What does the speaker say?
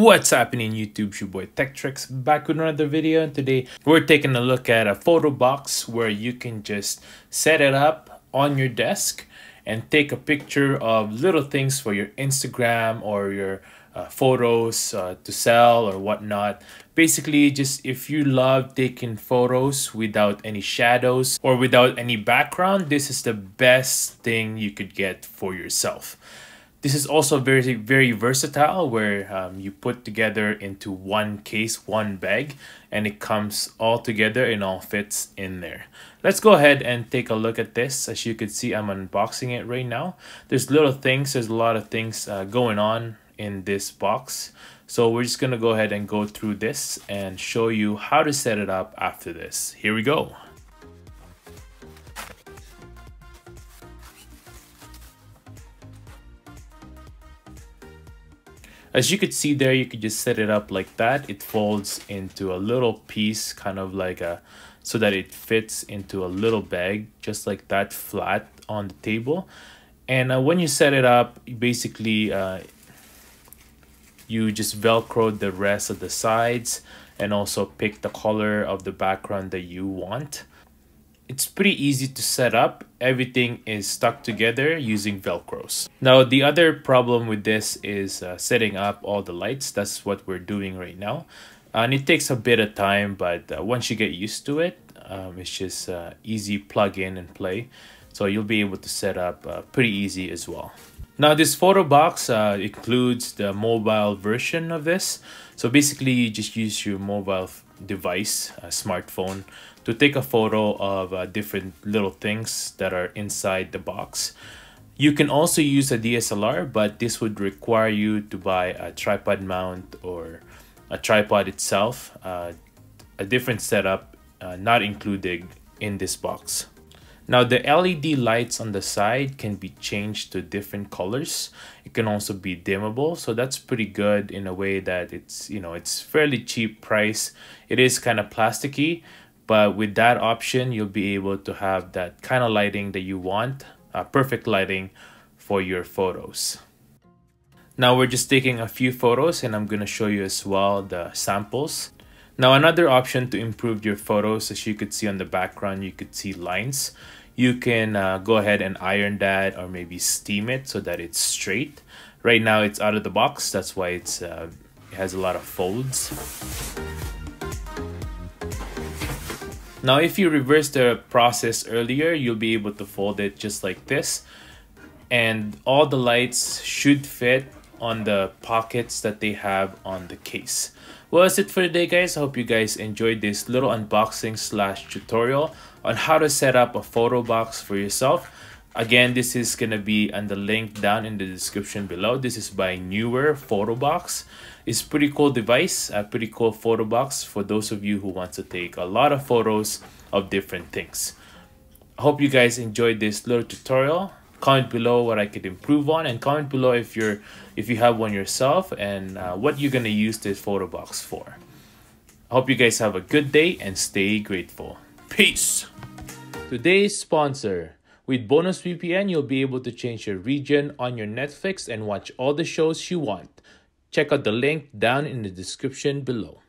What's happening YouTube? It's your boy TechTricks back with another video, and today we're taking a look at a photo box where you can just set it up on your desk and take a picture of little things for your Instagram or your photos to sell or whatnot. Basically, just if you love taking photos without any shadows or without any background, this is the best thing you could get for yourself. This is also very versatile, where you put together into one case, one bag, and it comes all together and all fits in there. Let's go ahead and take a look at this. As you can see, I'm unboxing it right now. There's a lot of things going on in this box. So we're just gonna go ahead and go through this and show you how to set it up after this. Here we go. As you could see there, you could just set it up like that. It folds into a little piece, kind of like so that it fits into a little bag, just like that, flat on the table. And when you set it up, basically you just Velcro the rest of the sides and also pick the color of the background that you want. It's pretty easy to set up. Everything is stuck together using Velcros. Now, the other problem with this is setting up all the lights. That's what we're doing right now. And it takes a bit of time, but once you get used to it, it's just easy plug in and play. So you'll be able to set up pretty easy as well. Now, this photo box includes the mobile version of this. So basically, you just use your mobile device, a smartphone, to take a photo of different little things that are inside the box. You can also use a DSLR, but this would require you to buy a tripod mount or a tripod itself, a different setup not included in this box. Now, the LED lights on the side can be changed to different colors. It can also be dimmable, so that's pretty good in a way that it's fairly cheap price. It is kind of plasticky, but with that option, you'll be able to have that kind of lighting that you want, perfect lighting for your photos. Now, we're just taking a few photos, and I'm going to show you as well the samples. Now, another option to improve your photos, as you could see on the background, you could see lines. You can go ahead and iron that or maybe steam it so that it's straight. Right now, it's out of the box. That's why it has a lot of folds. Now, if you reverse the process earlier, you'll be able to fold it just like this. And all the lights should fit on the pockets that they have on the case. Well, that's it for today, guys. I hope you guys enjoyed this little unboxing / tutorial on how to set up a photo box for yourself. Again, this is going to be on the link down in the description below. This is by Neewer Photobox. It's a pretty cool device, a pretty cool photo box for those of you who want to take a lot of photos of different things. I hope you guys enjoyed this little tutorial. Comment below what I could improve on, and comment below if you have one yourself and what you're going to use this photo box for. I hope you guys have a good day and stay grateful. Peace! Today's sponsor. With Bonus VPN, you'll be able to change your region on your Netflix and watch all the shows you want. Check out the link down in the description below.